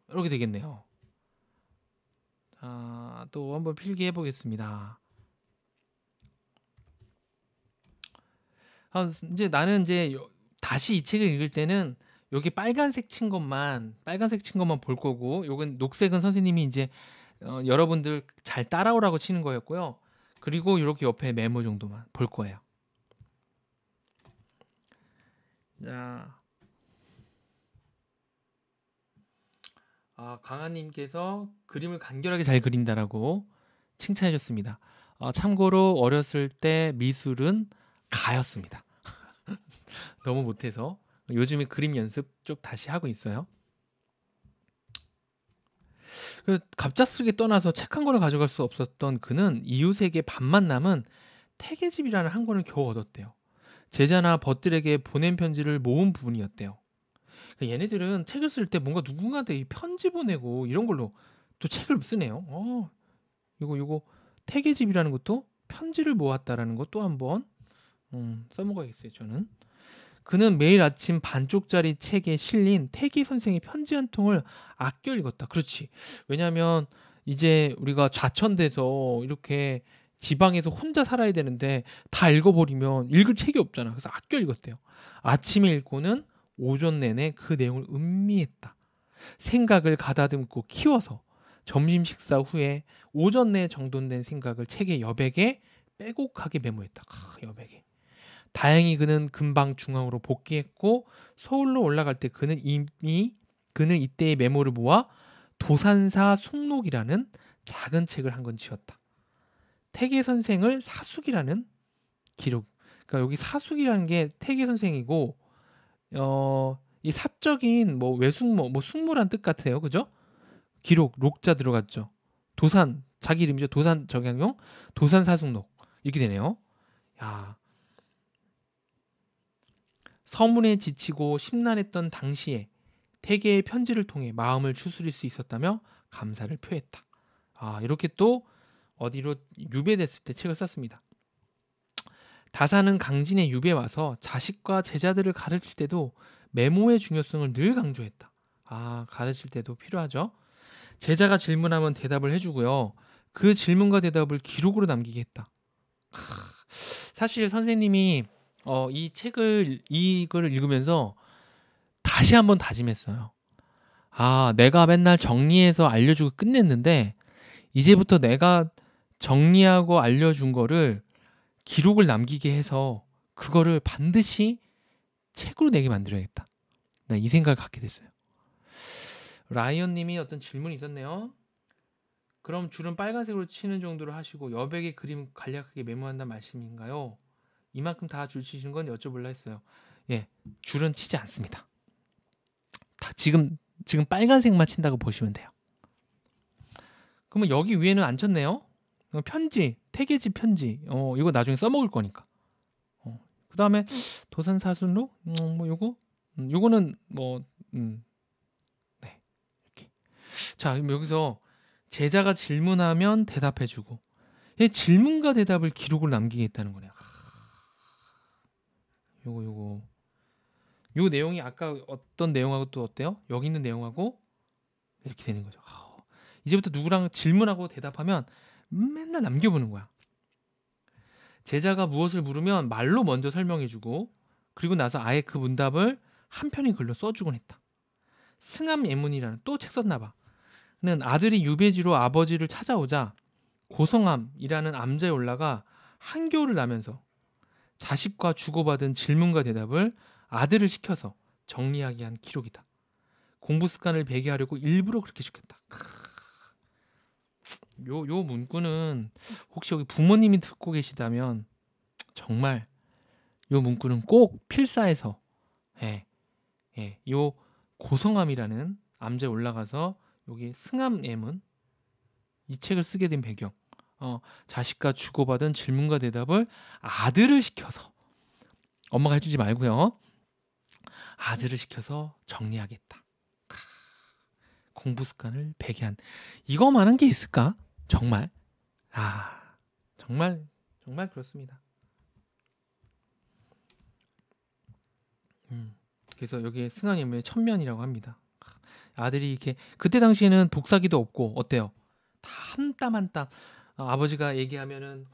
Speaker 1: 이렇게 되겠네요. 자, 또 한번 필기해 보겠습니다. 이제 나는 이제 다시 이 책을 읽을 때는 여기 빨간색 친 것만 볼 거고, 요건 녹색은 선생님이 이제 여러분들 잘 따라오라고 치는 거였고요. 그리고 이렇게 옆에 메모 정도만 볼 거예요. 자, 강아님께서 그림을 간결하게 잘 그린다라고 칭찬해 줬습니다. 참고로 어렸을 때 미술은 가였습니다. 너무 못해서 요즘에 그림 연습 좀 다시 하고 있어요. 갑작스레 떠나서 책 한 권을 가져갈 수 없었던 그는 이웃에게 밥만 남은 태계집이라는 한 권을 겨우 얻었대요. 제자나 벗들에게 보낸 편지를 모은 부분이었대요. 얘네들은 책을 쓸 때 뭔가 누군가한테 이 편지 보내고 이런 걸로 또 책을 쓰네요. 요거 태계집이라는 것도 편지를 모았다라는 것도 한번 써먹어야겠어요. 저는. 그는 매일 아침 반쪽짜리 책에 실린 태기 선생의 편지 한 통을 아껴 읽었다. 그렇지. 왜냐하면 이제 우리가 좌천돼서 이렇게 지방에서 혼자 살아야 되는데 다 읽어버리면 읽을 책이 없잖아. 그래서 아껴 읽었대요. 아침에 읽고는 오전 내내 그 내용을 음미했다. 생각을 가다듬고 키워서 점심 식사 후에 오전 내에 정돈된 생각을 책의 여백에 빼곡하게 메모했다. 여백에. 다행히 그는 금방 중앙으로 복귀했고 서울로 올라갈 때 그는 이때의 메모를 모아 도산사 숙록이라는 작은 책을 한 권 지었다. 태계 선생을 사숙이라는 기록. 그러니까 여기 사숙이라는 게 태계 선생이고 이 사적인 뭐 외숙모 뭐 숙모란 뜻 같아요. 그죠? 기록 록자 들어갔죠. 도산 자기 이름이죠. 도산 적양용 도산 사숙록 이렇게 되네요. 야. 서문에 지치고 심란했던 당시에 태계의 편지를 통해 마음을 추스릴 수 있었다며 감사를 표했다. 이렇게 또 어디로 유배됐을 때 책을 썼습니다. 다사는 강진에 유배 와서 자식과 제자들을 가르칠 때도 메모의 중요성을 늘 강조했다. 가르칠 때도 필요하죠. 제자가 질문하면 대답을 해주고요. 그 질문과 대답을 기록으로 남기게 했다. 사실 선생님이 이거를 읽으면서 다시 한번 다짐했어요. 내가 맨날 정리해서 알려주고 끝냈는데 이제부터 내가 정리하고 알려준 거를 기록을 남기게 해서 그거를 반드시 책으로 내게 만들어야겠다. 나 이 생각을 갖게 됐어요. 라이언님이 어떤 질문이 있었네요. 그럼 줄은 빨간색으로 치는 정도로 하시고 여백의 그림 간략하게 메모한다는 말씀인가요? 이만큼 다 줄 치시는 건 여쭤볼라 했어요. 예, 줄은 치지 않습니다. 다 지금 빨간색만 친다고 보시면 돼요. 그러면 여기 위에는 안 쳤네요. 편지, 태계지 편지. 이거 나중에 써먹을 거니까. 그 다음에 도산사순록, 뭐 요거는 뭐, 네, 이렇게. 자, 그럼 여기서 제자가 질문하면 대답해주고, 질문과 대답을 기록을 남기겠다는 거네요. 요 내용이 아까 어떤 내용하고 또 어때요? 여기 있는 내용하고 이렇게 되는 거죠. 이제부터 누구랑 질문하고 대답하면 맨날 남겨보는 거야. 제자가 무엇을 물으면 말로 먼저 설명해주고 그리고 나서 아예 그 문답을 한 편의 글로 써주곤 했다. 승암 예문이라는 또 책 썼나 봐. 는 아들이 유배지로 아버지를 찾아오자 고성암이라는 암자에 올라가 한겨울을 나면서 자식과 주고받은 질문과 대답을 아들을 시켜서 정리하게 한 기록이다. 공부 습관을 배게 하려고 일부러 그렇게 시켰다. 요 문구는 혹시 여기 부모님이 듣고 계시다면 정말 요 문구는 꼭 필사해서 요 고성암이라는 암자에 올라가서 여기 승암예문 이 책을 쓰게 된 배경 자식과 주고받은 질문과 대답을 아들을 시켜서, 엄마가 해주지 말고요. 아들을 시켜서 정리하겠다. 공부 습관을 배게한, 이거만한 게 있을까? 정말 정말 그렇습니다. 그래서 여기에 승하님의 천면이라고 합니다. 아들이 이렇게, 그때 당시에는 독사기도 없고 어때요? 다 한 땀 한 땀 아버지가 얘기하면은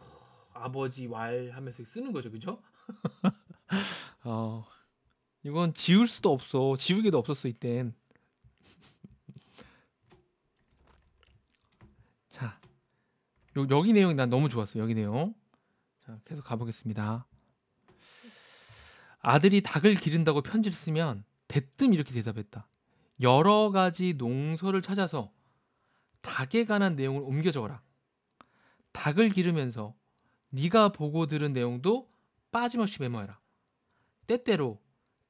Speaker 1: 아버지 왈 하면서 쓰는 거죠, 그죠? 이건 지울 수도 없어. 지우개도 없었어 이땐. 자, 여기 내용이 난 너무 좋았어요. 여기 내용. 자, 계속 가보겠습니다. 아들이 닭을 기른다고 편지를 쓰면 대뜸 이렇게 대답했다. 여러 가지 농서를 찾아서 닭에 관한 내용을 옮겨 적어라. 닭을 기르면서 네가 보고 들은 내용도 빠짐없이 메모해라. 때때로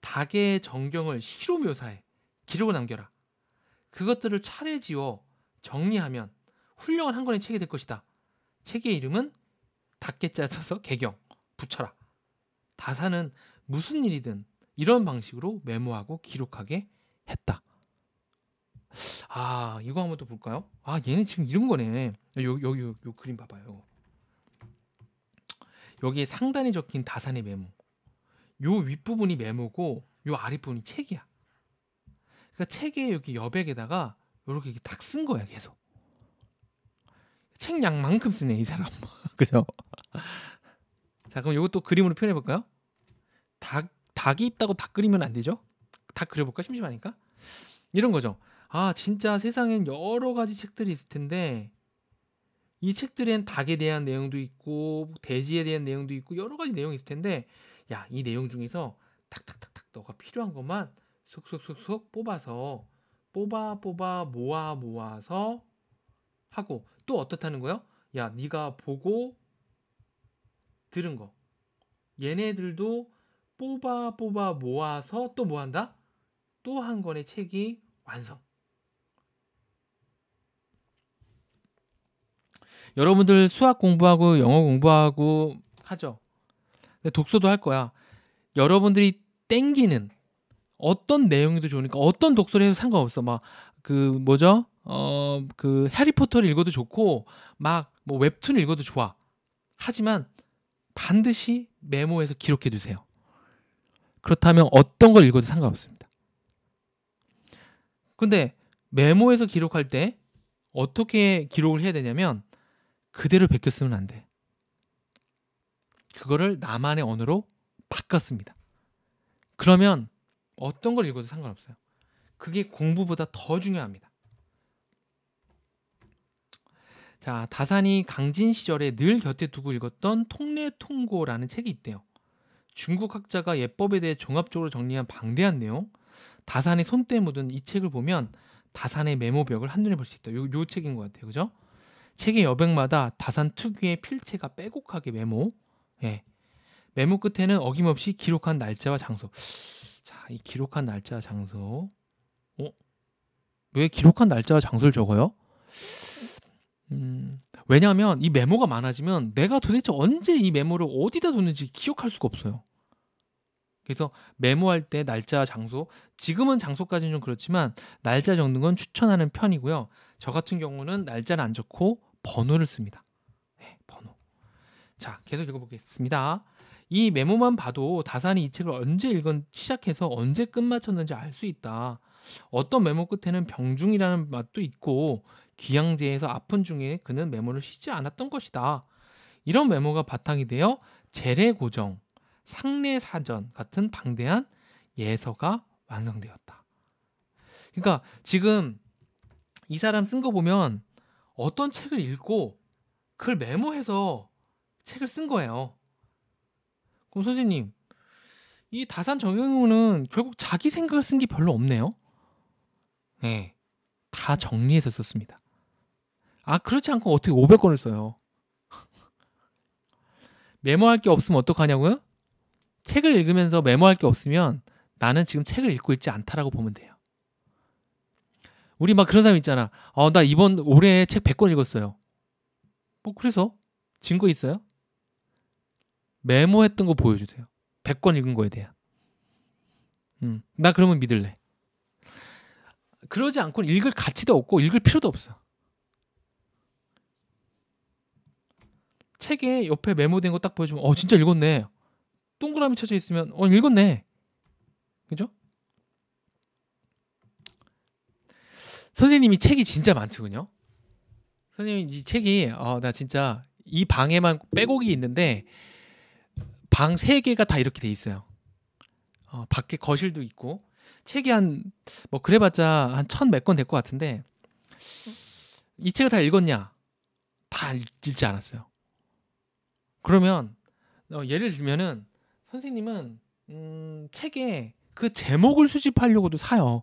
Speaker 1: 닭의 전경을 시로 묘사해 기록을 남겨라. 그것들을 차례 지어 정리하면 훌륭한 한 권의 책이 될 것이다. 책의 이름은 닭개자 써서 개경 붙여라. 다사는 무슨 일이든 이런 방식으로 메모하고 기록하게 했다. 이거 한번 또 볼까요? 얘는 지금 이런 거네. 여기 그림 봐봐요. 여기에 상단에 적힌 다산의 메모. 요 윗부분이 메모고 요 아랫부분이 책이야. 그러니까 책에 여기 여백에다가 요렇게 딱 쓴 거야, 계속. 책 양만큼 쓰네, 이 사람. 그죠? 자, 그럼 요것도 그림으로 표현해 볼까요? 닭이 있다고 닭 그리면 안 되죠? 닭 그려볼까? 심심하니까. 이런 거죠. 진짜 세상엔 여러 가지 책들이 있을 텐데 이 책들엔 닭에 대한 내용도 있고 돼지에 대한 내용도 있고 여러 가지 내용이 있을 텐데, 야, 이 내용 중에서 탁탁탁탁 너가 필요한 것만 쏙쏙쏙쏙 뽑아서 모아서 하고, 또 어떻다는 거예요? 야, 네가 보고 들은 거 얘네들도 뽑아 모아서 또 뭐 한다? 또 한 권의 책이 완성. 여러분들 수학 공부하고 영어 공부하고 하죠. 독서도 할 거야. 여러분들이 땡기는 어떤 내용도 좋으니까 어떤 독서를 해도 상관없어. 막 그 해리포터를 읽어도 좋고 막 뭐 웹툰을 읽어도 좋아. 하지만 반드시 메모해서 기록해 두세요. 그렇다면 어떤 걸 읽어도 상관없습니다. 근데 메모해서 기록할 때 어떻게 기록을 해야 되냐면 그대로 베껴 쓰면 안 돼. 그거를 나만의 언어로 바꿨습니다. 그러면 어떤 걸 읽어도 상관없어요. 그게 공부보다 더 중요합니다. 자, 다산이 강진 시절에 늘 곁에 두고 읽었던 통례통고라는 책이 있대요. 중국 학자가 예법에 대해 종합적으로 정리한 방대한 내용. 다산의 손때 묻은 이 책을 보면 다산의 메모벽을 한눈에 볼 수 있다. 요 책인 것 같아요. 그죠? 책의 여백마다 다산 특유의 필체가 빼곡하게 메모. 예. 메모 끝에는 어김없이 기록한 날짜와 장소. 자, 이 기록한 날짜와 장소. 왜 기록한 날짜와 장소를 적어요? 왜냐하면 이 메모가 많아지면 내가 도대체 언제 이 메모를 어디다 뒀는지 기억할 수가 없어요. 그래서 메모할 때 날짜와 장소, 지금은 장소까지는 좀 그렇지만 날짜 적는 건 추천하는 편이고요. 저 같은 경우는 날짜는 안 적고 번호를 씁니다. 네, 번호. 자, 계속 읽어보겠습니다. 이 메모만 봐도 다산이 이 책을 언제 시작해서 언제 끝마쳤는지 알 수 있다. 어떤 메모 끝에는 병중이라는 맛도 있고 귀양제에서 아픈 중에 그는 메모를 쉬지 않았던 것이다. 이런 메모가 바탕이 되어 재래고정, 상례사전 같은 방대한 예서가 완성되었다. 그러니까 지금 이 사람 쓴 거 보면 어떤 책을 읽고 그걸 메모해서 책을 쓴 거예요. 그럼 선생님, 이 다산 정영훈은 결국 자기 생각을 쓴 게 별로 없네요. 네, 다 정리해서 썼습니다. 그렇지 않고 어떻게 500권을 써요? 메모할 게 없으면 어떡하냐고요? 책을 읽으면서 메모할 게 없으면 나는 지금 책을 읽고 있지 않다라고 보면 돼요. 우리 막 그런 사람 있잖아. 나 이번 올해 책 100권 읽었어요. 뭐 그래서 증거 있어요? 메모했던 거 보여주세요. 100권 읽은 거에 대한. 나 그러면 믿을래. 그러지 않고는 읽을 가치도 없고 읽을 필요도 없어. 책에 옆에 메모된 거 딱 보여주면 진짜 읽었네. 동그라미 쳐져 있으면 읽었네. 그죠? 선생님이 책이 진짜 많거든요. 선생님 이 책이 나 진짜 이 방에만 빼곡이 있는데 방 3개가 다 이렇게 돼 있어요. 밖에 거실도 있고 책이 뭐 그래봤자 한 1000 몇 권 될 것 같은데 이 책을 다 읽었냐? 다 읽지 않았어요. 그러면 예를 들면은 선생님은 책에 그 제목을 수집하려고도 사요.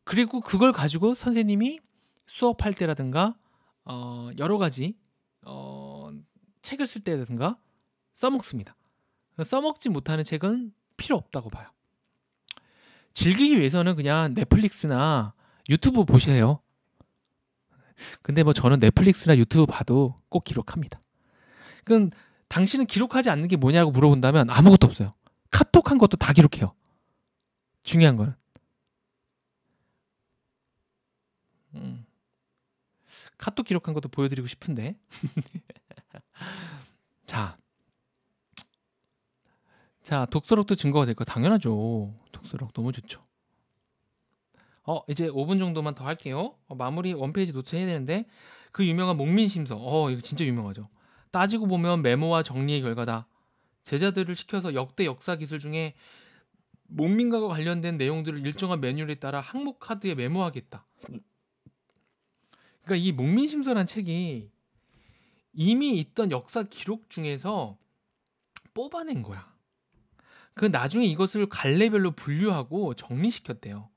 Speaker 1: 그리고 그걸 가지고 선생님이 수업할 때라든가 여러 가지 책을 쓸 때라든가 써먹습니다. 써먹지 못하는 책은 필요 없다고 봐요. 즐기기 위해서는 그냥 넷플릭스나 유튜브 보세요. 근데 뭐 저는 넷플릭스나 유튜브 봐도 꼭 기록합니다. 그럼 당신은 기록하지 않는 게 뭐냐고 물어본다면 아무것도 없어요. 카톡 한 것도 다 기록해요. 중요한 거는. 카톡 기록한 것도 보여드리고 싶은데. 자, 독서록도 증거가 될 거 당연하죠. 독서록 너무 좋죠. 이제 5분 정도만 더 할게요. 마무리 원페이지 노트 해야 되는데 그 유명한 목민심서. 이거 진짜 유명하죠. 따지고 보면 메모와 정리의 결과다. 제자들을 시켜서 역대 역사 기술 중에 목민과가 관련된 내용들을 일정한 매뉴얼에 따라 항목 카드에 메모하겠다. 그러니까 이 목민심서란 책이 이미 있던 역사 기록 중에서 뽑아낸 거야. 그 나중에 이것을 갈래별로 분류하고 정리시켰대요.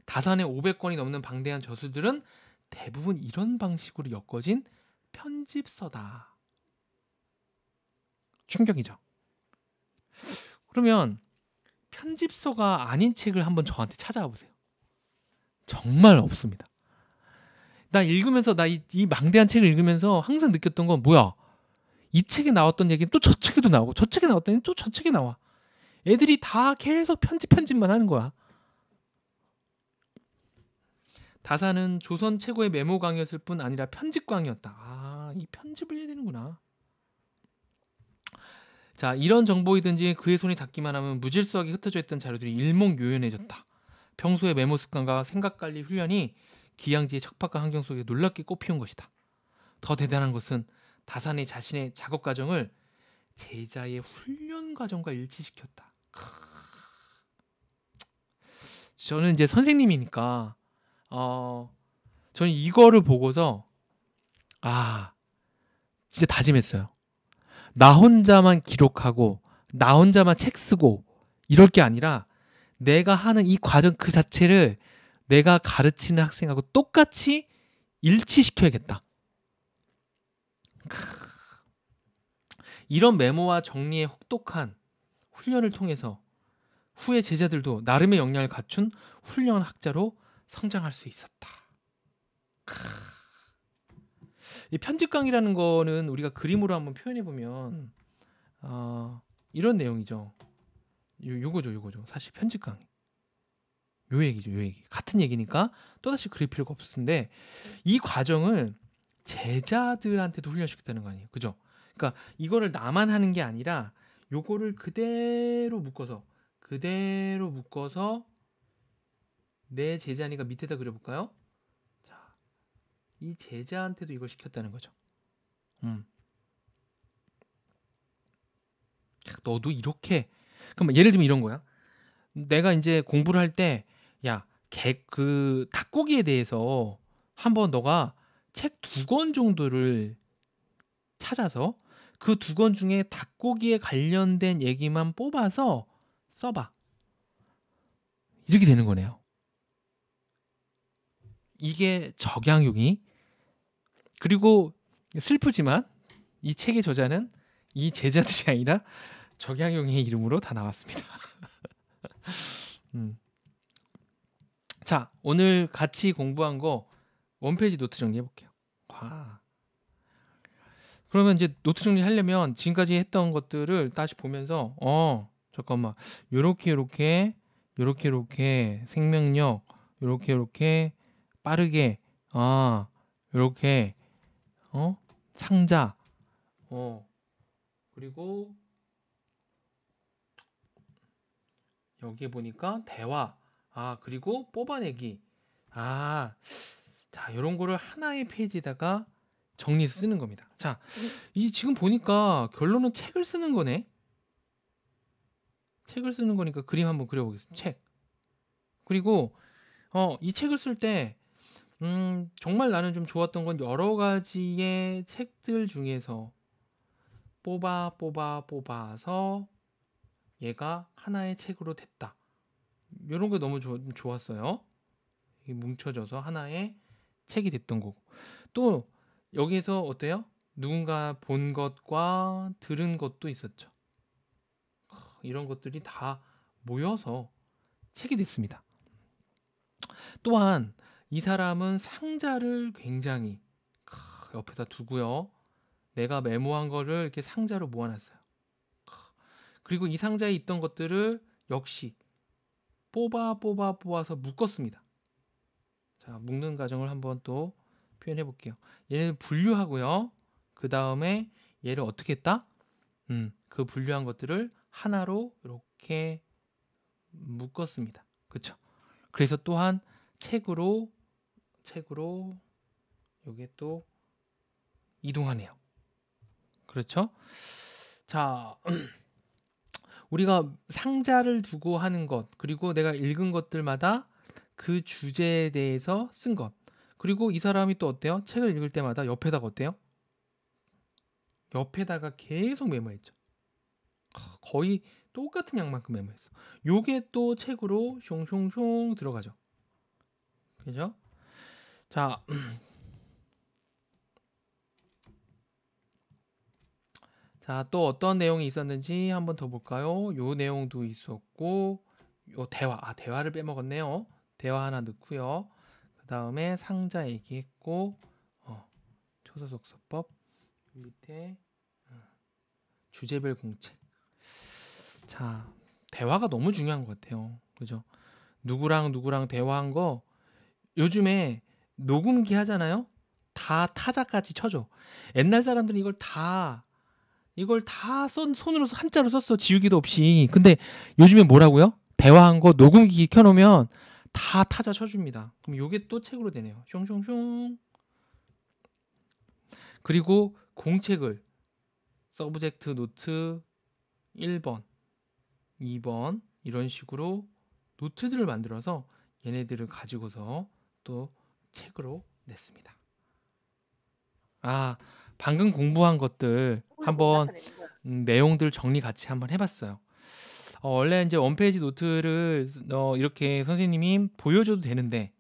Speaker 1: 다산에 500권이 넘는 방대한 저수들은 대부분 이런 방식으로 엮어진 편집서다. 충격이죠. 그러면 편집서가 아닌 책을 한번 저한테 찾아와 보세요. 정말 없습니다. 나 읽으면서 이 망대한 책을 읽으면서 항상 느꼈던 건 뭐야? 이 책에 나왔던 얘기는 또 저 책에도 나오고 저 책에 나왔던 얘기는 또 저 책에 나와. 애들이 다 계속 편집만 하는 거야. 다산은 조선 최고의 메모광이었을 뿐 아니라 편집광이었다. 이 편집을 해야 되는구나. 자, 이런 정보이든지 그의 손이 닿기만 하면 무질서하게 흩어져 있던 자료들이 일목요연해졌다. 평소의 메모 습관과 생각관리 훈련이 기양지의 척박한 환경 속에 놀랍게 꽃피운 것이다. 더 대단한 것은 다산이 자신의 작업 과정을 제자의 훈련 과정과 일치시켰다. 저는 이제 선생님이니까 저는 이거를 보고서 진짜 다짐했어요. 나 혼자만 기록하고 나 혼자만 책 쓰고 이럴 게 아니라 내가 하는 이 과정 그 자체를 내가 가르치는 학생하고 똑같이 일치시켜야겠다. 이런 메모와 정리의 혹독한 훈련을 통해서 후에 제자들도 나름의 역량을 갖춘 훌륭한 학자로 성장할 수 있었다. 이 편집강이라는 거는 우리가 그림으로 한번 표현해 보면 이런 내용이죠. 요거죠. 사실 편집강. 요 얘기죠. 같은 얘기니까 또다시 그릴 필요가 없었는데 이 과정을 제자들한테도 훈련시켰다는 거 아니에요. 그죠? 그러니까 이거를 나만 하는 게 아니라 요거를 그대로 묶어서 내 제자니까 밑에다 그려볼까요? 자, 이 제자한테도 이걸 시켰다는 거죠. 너도 이렇게 그럼 예를 들면 이런 거야. 내가 이제 공부를 할 때 야, 그 닭고기에 대해서 한번 너가 책 2권 정도를 찾아서 그 2권 중에 닭고기에 관련된 얘기만 뽑아서 써봐. 이렇게 되는 거네요. 이게 적양용이. 그리고 슬프지만 이 책의 저자는 이 제자들이 아니라 적양용의 이름으로 다 나왔습니다. 자, 오늘 같이 공부한 거 원페이지 노트 정리해 볼게요. 그러면 이제 노트 정리하려면 지금까지 했던 것들을 다시 보면서 잠깐만 요렇게 생명력 요렇게 빠르게 요렇게 상자 그리고 여기에 보니까 대화 그리고 뽑아내기 자 요런 거를 하나의 페이지에다가 정리해서 쓰는 겁니다. 자, 이 지금 보니까 결론은 책을 쓰는 거네. 책을 쓰는 거니까 그림 한번 그려보겠습니다. 책. 그리고 이 책을 쓸 때 정말 나는 좀 좋았던 건 여러 가지의 책들 중에서 뽑아서 얘가 하나의 책으로 됐다. 이런 게 너무 좋았어요. 이게 뭉쳐져서 하나의 책이 됐던 거고. 또 여기에서 어때요? 누군가 본 것과 들은 것도 있었죠. 이런 것들이 다 모여서 책이 됐습니다. 또한 이 사람은 상자를 굉장히 옆에다 두고요. 내가 메모한 거를 이렇게 상자로 모아놨어요. 그리고 이 상자에 있던 것들을 역시 뽑아서 묶었습니다. 자, 묶는 과정을 한번 또 표현해 볼게요. 얘는 분류하고요. 그 다음에 얘를 어떻게 했다? 그 분류한 것들을 하나로 이렇게 묶었습니다. 그렇죠? 그래서 또한 책으로 여기에 또 이동하네요. 그렇죠? 자, 우리가 상자를 두고 하는 것, 그리고 내가 읽은 것들마다 그 주제에 대해서 쓴 것. 그리고 이 사람이 또 어때요? 책을 읽을 때마다 옆에다가 어때요? 옆에다가 계속 메모했죠. 거의 똑같은 양만큼 메모했어. 요게 또 책으로 숑숑숑 들어가죠. 그죠? 자, 자, 또 어떤 내용이 있었는지 한번 더 볼까요? 요 내용도 있었고, 요 대화를 빼먹었네요. 대화 하나 넣고요. 그 다음에 상자 얘기했고, 초소속서법 밑에 주제별 공책. 자, 대화가 너무 중요한 것 같아요. 그죠? 누구랑 대화한 거 요즘에 녹음기 하잖아요. 다 타자까지 쳐줘. 옛날 사람들은 이걸 다 손으로 한자로 썼어. 지우기도 없이. 근데 요즘에 뭐라고요? 대화한 거 녹음기 켜놓으면 다 타자 쳐줍니다. 그럼 요게 또 책으로 되네요. 숑숑숑. 그리고 공책을 서브젝트 노트 1번, 2번 이런 식으로 노트들을 만들어서 얘네들을 가지고서 또 책으로 냈습니다. 방금 공부한 것들 한번 내용들 정리 같이 한번 해봤어요. 원래 이제 원페이지 노트를 이렇게 선생님이 보여줘도 되는데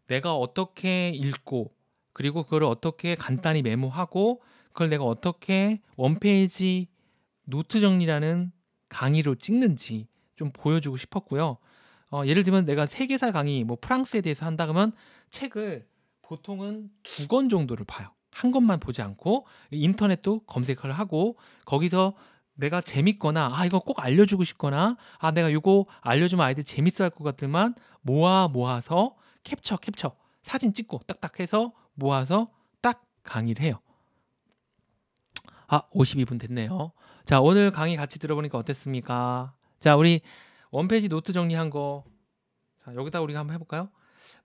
Speaker 1: 내가 어떻게 읽고 그리고 그걸 어떻게 간단히 메모하고 그걸 내가 어떻게 원페이지 노트 정리라는 강의로 찍는지 좀 보여주고 싶었고요. 예를 들면 내가 세계사 강의, 뭐 프랑스에 대해서 한다 그러면 책을 보통은 2권 정도를 봐요. 한 권만 보지 않고 인터넷도 검색을 하고 거기서 내가 재밌거나 이거 꼭 알려주고 싶거나 내가 이거 알려주면 아이들 재밌어 할 것 같으면 모아서 캡처 사진 찍고 딱딱 해서 모아서 딱 강의를 해요. 52분 됐네요. 자, 오늘 강의 같이 들어보니까 어땠습니까? 자, 우리 원페이지 노트 정리한 거 자, 여기다 우리가 한번 해볼까요?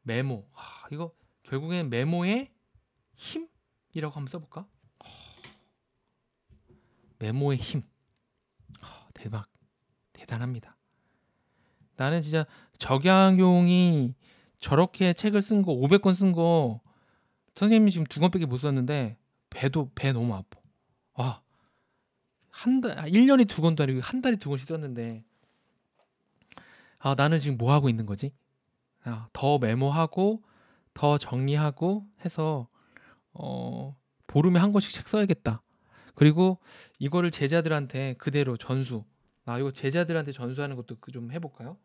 Speaker 1: 메모. 이거 결국엔 메모의 힘이라고 한번 써볼까? 메모의 힘. 대단합니다. 나는 진짜 적양용이 저렇게 책을 쓴 거 500권 쓴 거 선생님이 지금 2권밖에 못 썼는데 배 너무 아파. 1년에 2권도 아니고 한 달에 2권씩 썼는데 나는 지금 뭐 하고 있는 거지? 더 메모하고 더 정리하고 해서 보름에 한 권씩 책 써야겠다. 그리고 이거를 제자들한테 그대로 전수. 이거 제자들한테 전수하는 것도 좀 해볼까요?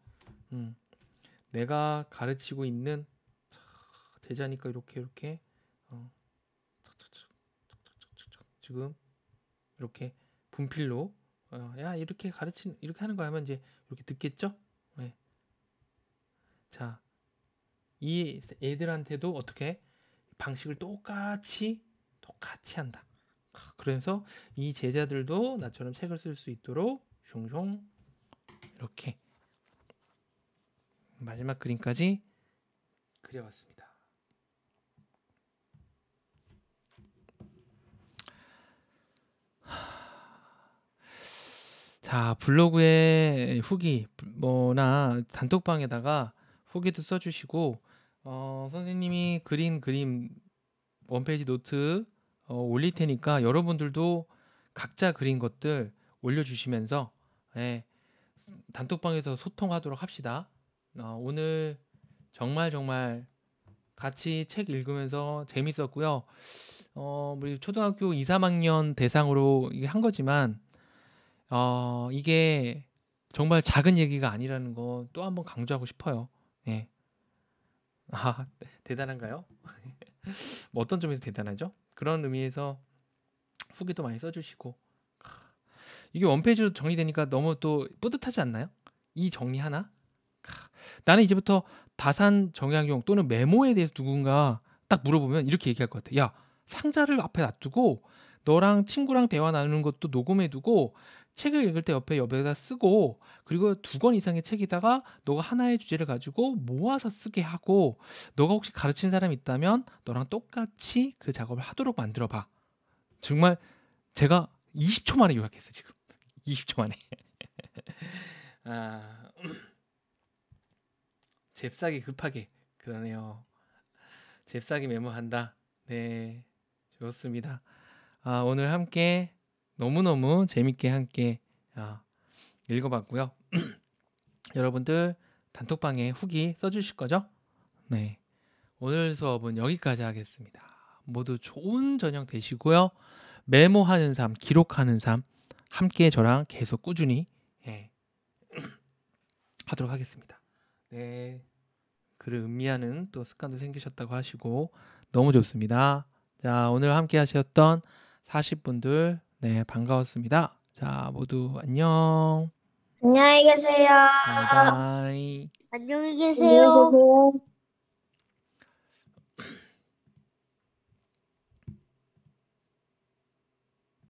Speaker 1: 내가 가르치고 있는 제자니까 이렇게 지금 이렇게 분필로 야 이렇게 이렇게 하는 거 하면 이제 이렇게 듣겠죠? 네. 자, 이 애들한테도 어떻게 방식을 똑같이 한다. 그래서 이 제자들도 나처럼 책을 쓸 수 있도록 숑숑 이렇게 마지막 그림까지 그려왔습니다. 자, 블로그에 후기 뭐나 단톡방에다가 후기도 써주시고 선생님이 그린 그림 원페이지 노트 올릴 테니까 여러분들도 각자 그린 것들 올려주시면서 예, 단톡방에서 소통하도록 합시다. 오늘 정말 같이 책 읽으면서 재밌었고요. 우리 초등학교 2, 3학년 대상으로 이게 한 거지만 이게 정말 작은 얘기가 아니라는 거 또 한번 강조하고 싶어요. 예. 대단한가요? 뭐 어떤 점에서 대단하죠? 그런 의미에서 후기도 많이 써주시고 이게 원페이지로 정리되니까 너무 또 뿌듯하지 않나요? 이 정리 하나? 나는 이제부터 다산 정약용 또는 메모에 대해서 누군가 딱 물어보면 이렇게 얘기할 것 같아. 야, 상자를 앞에 놔두고 너랑 친구랑 대화 나누는 것도 녹음해두고 책을 읽을 때 옆에다 쓰고 그리고 2권 이상의 책에다가 너가 하나의 주제를 가지고 모아서 쓰게 하고 너가 혹시 가르친 사람이 있다면 너랑 똑같이 그 작업을 하도록 만들어봐. 정말 제가 20초 만에 요약했어 지금. 20초 만에. 아, 잽싸게 급하게 그러네요. 잽싸게 메모한다. 네, 좋습니다. 오늘 함께 너무너무 재밌게 함께 읽어봤고요. 여러분들 단톡방에 후기 써주실 거죠? 네, 오늘 수업은 여기까지 하겠습니다. 모두 좋은 저녁 되시고요. 메모하는 삶, 기록하는 삶 함께 저랑 계속 꾸준히 하도록 하겠습니다. 네, 글을 음미하는 또 습관도 생기셨다고 하시고 너무 좋습니다. 자, 오늘 함께 하셨던 40분들 네, 반가웠습니다. 자, 모두 안녕.
Speaker 2: 안녕히 계세요.
Speaker 1: 바이바이.
Speaker 3: 안녕히
Speaker 2: 안녕히
Speaker 3: 계세요.
Speaker 2: 계세요.